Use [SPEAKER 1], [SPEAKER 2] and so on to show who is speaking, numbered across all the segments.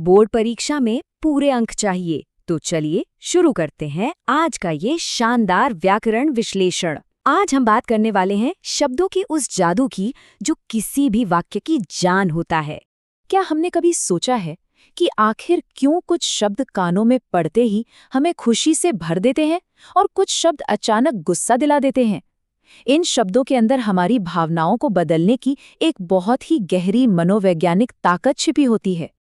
[SPEAKER 1] Board परीक्षा में पूरे अंक चाहिए, तो चलिए शुरू करते हैं आज का ये शानदार व्याकरण विश्लेषण। आज हम बात करने वाले हैं शब्दों की उस जादू की जो किसी भी वाक्य की जान होता है। क्या हमने कभी सोचा है कि आखिर क्यों कुछ शब्द कानों में पड़ते ही हमें खुशी से भर देते हैं और कुछ शब्द अचानक गुस्सा दिला देते हैं? इन शब्दों के अंदर हमारी भावनाओं को बदलने की एक बहुत ही गहरी मनोवैज्ञानिक ताकत छिपी होती है।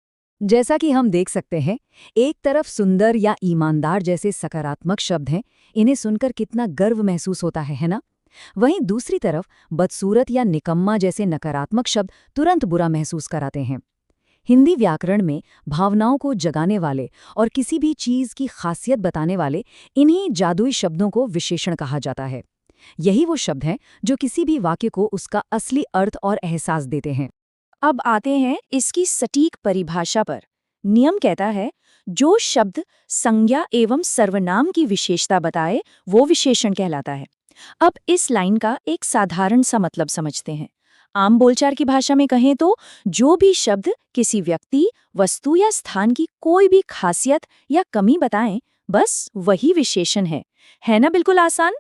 [SPEAKER 1] जैसा कि हम देख सकते हैं, एक तरफ सुंदर या ईमानदार जैसे सकारात्मक शब्द हैं, इन्हें सुनकर कितना गर्व महसूस होता है ना? वहीं दूसरी तरफ बदसूरत या निकम्मा जैसे नकारात्मक शब्द तुरंत बुरा महसूस कराते हैं। हिंदी व्याकरण में भावनाओं को जगाने वाले और किसी भी चीज़ की खासियत बताने वाले इन्हीं जादुई शब्दों को विशेषण कहा जाता है। यही वो शब्द हैं जो किसी भी वाक्य को उसका असली अर्थ और एहसास देते हैं। अब आते हैं इसकी सटीक परिभाषा पर। नियम कहता है, जो शब्द संज्ञा एवं सर्वनाम की विशेषता बताए वो विशेषण कहलाता है। अब इस लाइन का एक साधारण सा मतलब समझते हैं। आम बोलचाल की भाषा में कहें तो जो भी शब्द किसी व्यक्ति, वस्तु या स्थान की कोई भी खासियत या कमी बताएं, बस वही विशेषण है ना? बिल्कुल आसान।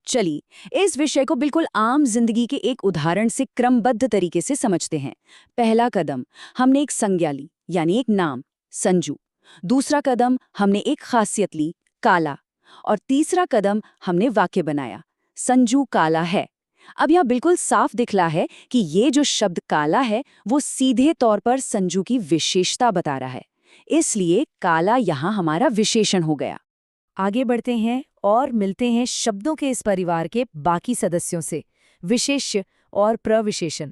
[SPEAKER 1] चलिए इस विषय को बिल्कुल आम जिंदगी के एक उदाहरण से क्रमबद्ध तरीके से समझते हैं। पहला कदम, हमने एक संज्ञा ली, यानी एक नाम, संजू। दूसरा कदम, हमने एक खासियत ली, काला। और तीसरा कदम, हमने वाक्य बनाया, संजू काला है। अब यहाँ बिल्कुल साफ दिखला है कि ये जो शब्द काला है वो सीधे तौर पर संजू की विशेषता बता रहा है, इसलिए काला यहाँ हमारा विशेषण हो गया। आगे बढ़ते हैं और मिलते हैं शब्दों के इस परिवार के बाकी सदस्यों से, विशेष्य और प्रविशेषण।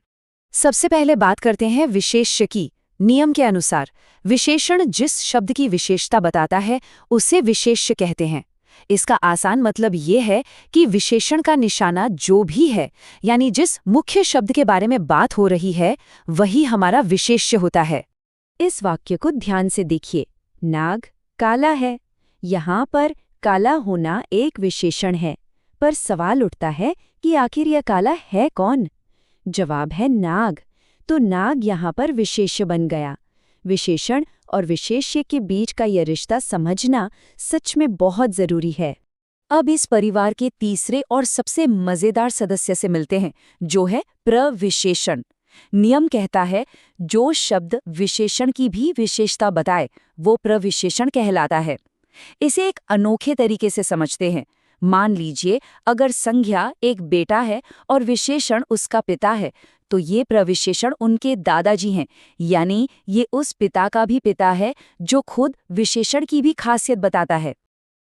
[SPEAKER 1] सबसे पहले बात करते हैं विशेष्य की। नियम के अनुसार विशेषण जिस शब्द की विशेषता बताता है उसे विशेष्य कहते हैं। इसका आसान मतलब ये है कि विशेषण का निशाना जो भी है, यानी जिस मुख्य शब्द के बारे में बात हो रही है, वही हमारा विशेष्य होता है। इस वाक्य को ध्यान से देखिए। नाग काला है। यहाँ पर काला होना एक विशेषण है, पर सवाल उठता है कि आखिर यह काला है कौन? जवाब है नाग। तो नाग यहाँ पर विशेष्य बन गया। विशेषण और विशेष्य के बीच का यह रिश्ता समझना सच में बहुत जरूरी है। अब इस परिवार के तीसरे और सबसे मजेदार सदस्य से मिलते हैं, जो है प्रविशेषण। नियम कहता है, जो शब्द विशेषण की भी विशेषता बताए वो प्रविशेषण कहलाता है। इसे एक अनोखे तरीके से समझते हैं। मान लीजिए अगर संज्ञा एक बेटा है और विशेषण उसका पिता है, तो ये प्रविशेषण उनके दादाजी हैं, यानी ये उस पिता का भी पिता है जो खुद विशेषण की भी खासियत बताता है।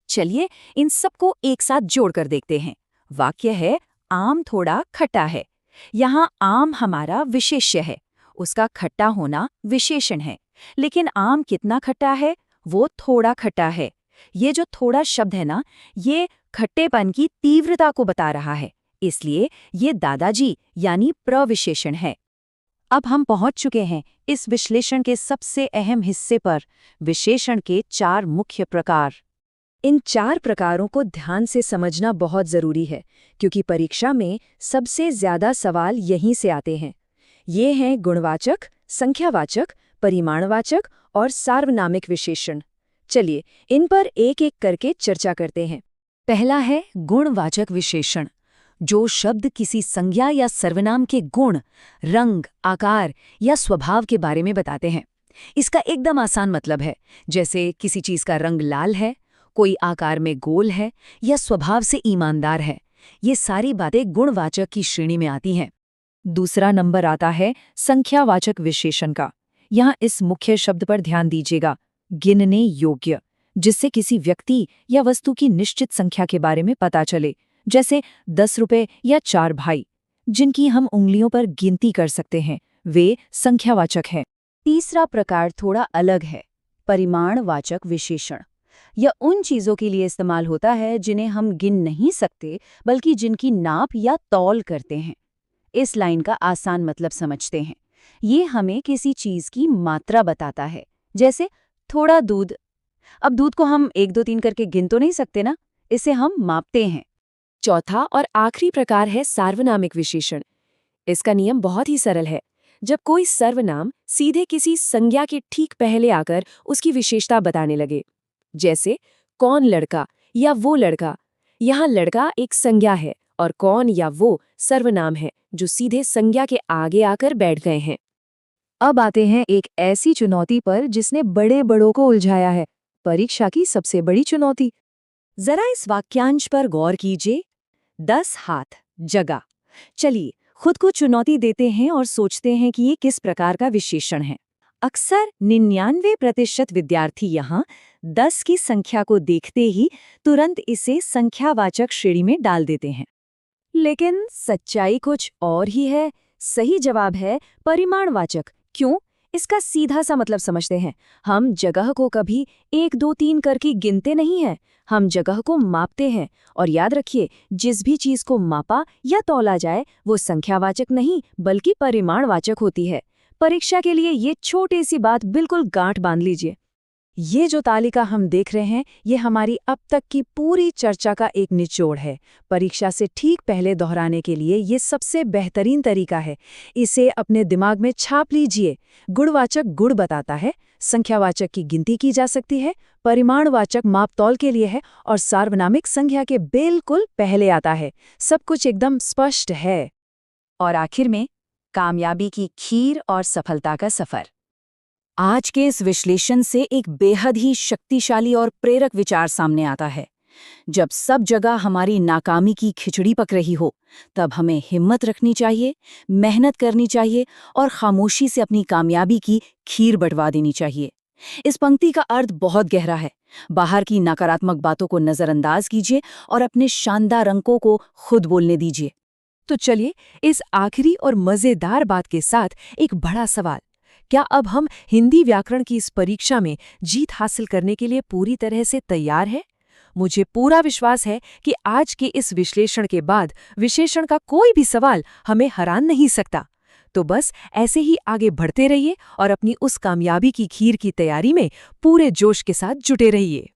[SPEAKER 1] चलिए इन सबको एक साथ जोड़कर देखते हैं। वाक्य है, आम थोड़ा खट्टा है। यहाँ आम हमारा विशेष्य है, उसका खट्टा होना विशेषण है। लेकिन आम कितना खट्टा है? वो थोड़ा खट्टा है। ये जो थोड़ा शब्द है ना, ये खट्टेपन की तीव्रता को बता रहा है, इसलिए ये दादाजी यानी प्रविशेषण है। अब हम पहुंच चुके हैं इस विश्लेषण के सबसे अहम हिस्से पर, विशेषण के 4 मुख्य प्रकार। इन 4 प्रकारों को ध्यान से समझना बहुत जरूरी है, क्योंकि परीक्षा में सबसे ज्यादा सवाल यहीं से आते हैं। ये हैं गुणवाचक, संख्यावाचक, परिमाणवाचक और सार्वनामिक विशेषण। चलिए इन पर एक एक करके चर्चा करते हैं। पहला है गुणवाचक विशेषण, जो शब्द किसी संज्ञा या सर्वनाम के गुण, रंग, आकार या स्वभाव के बारे में बताते हैं। इसका एकदम आसान मतलब है, जैसे किसी चीज का रंग लाल है, कोई आकार में गोल है या स्वभाव से ईमानदार है। ये सारी बातें गुणवाचक की श्रेणी में आती हैं। दूसरा नंबर आता है संख्यावाचक विशेषण का। यहाँ इस मुख्य शब्द पर ध्यान दीजिएगा, गिनने योग्य, जिससे किसी व्यक्ति या वस्तु की निश्चित संख्या के बारे में पता चले, जैसे 10 रुपए या 4 भाई, जिनकी हम उंगलियों पर गिनती कर सकते हैं, वे संख्यावाचक हैं। तीसरा प्रकार थोड़ा अलग है, परिमाणवाचक विशेषण। यह उन चीजों के लिए इस्तेमाल होता है जिन्हें हम गिन नहीं सकते, बल्कि जिनकी नाप या तौल करते हैं। इस लाइन का आसान मतलब समझते हैं। ये हमें किसी चीज की मात्रा बताता है, जैसे थोड़ा दूध। अब दूध को हम 1 2 3 करके गिन तो नहीं सकते ना, इसे हम मापते हैं। चौथा और आखिरी प्रकार है सार्वनामिक विशेषण। इसका नियम बहुत ही सरल है। जब कोई सर्वनाम सीधे किसी संज्ञा के ठीक पहले आकर उसकी विशेषता बताने लगे। जैसे कौन लड़का या वो लड़का। यहाँ लड़का एक संज्ञा है और कौन या वो सर्वनाम है जो सीधे संज्ञा के आगे आकर बैठ गए हैं। अब आते हैं एक ऐसी चुनौती पर जिसने बड़े बड़ों को उलझाया है, परीक्षा की सबसे बड़ी चुनौती। जरा इस वाक्यांश पर गौर कीजिए। 10 हाथ जगह। चलिए खुद को चुनौती देते हैं और सोचते हैं कि ये किस प्रकार का विशेषण है। अक्सर 99% विद्यार्थी यहाँ 10 की संख्या को देखते ही तुरंत इसे संख्यावाचक श्रेणी में डाल देते हैं। लेकिन सच्चाई कुछ और ही है। सही जवाब है परिमाणवाचक। क्यों? इसका सीधा सा मतलब समझते हैं। हम जगह को कभी 1, 2, 3 करके गिनते नहीं हैं। हम जगह को मापते हैं। और याद रखिए, जिस भी चीज को मापा या तौला जाए वो संख्यावाचक नहीं बल्कि परिमाणवाचक होती है। परीक्षा के लिए ये छोटी सी बात बिल्कुल गांठ बांध लीजिए। ये जो तालिका हम देख रहे हैं, ये हमारी अब तक की पूरी चर्चा का एक निचोड़ है। परीक्षा से ठीक पहले दोहराने के लिए ये सबसे बेहतरीन तरीका है। इसे अपने दिमाग में छाप लीजिए। गुणवाचक गुण बताता है, संख्यावाचक की गिनती की जा सकती है, परिमाणवाचक मापतौल के लिए है और सार्वनामिक संख्या के बिल्कुल पहले आता है। सब कुछ एकदम स्पष्ट है। और आखिर में कामयाबी की खीर और सफलता का सफर। आज के इस विश्लेषण से एक बेहद ही शक्तिशाली और प्रेरक विचार सामने आता है। जब सब जगह हमारी नाकामी की खिचड़ी पक रही हो, तब हमें हिम्मत रखनी चाहिए, मेहनत करनी चाहिए और खामोशी से अपनी कामयाबी की खीर बंटवा देनी चाहिए। इस पंक्ति का अर्थ बहुत गहरा है। बाहर की नकारात्मक बातों को नजरअंदाज कीजिए और अपने शानदार अंकों को खुद बोलने दीजिए। तो चलिए इस आखिरी और मजेदार बात के साथ एक बड़ा सवाल। क्या अब हम हिंदी व्याकरण की इस परीक्षा में जीत हासिल करने के लिए पूरी तरह से तैयार हैं? मुझे पूरा विश्वास है कि आज के इस विश्लेषण के बाद विशेषण का कोई भी सवाल हमें हरा नहीं सकता। तो बस ऐसे ही आगे बढ़ते रहिए और अपनी उस कामयाबी की खीर की तैयारी में पूरे जोश के साथ जुटे रहिए।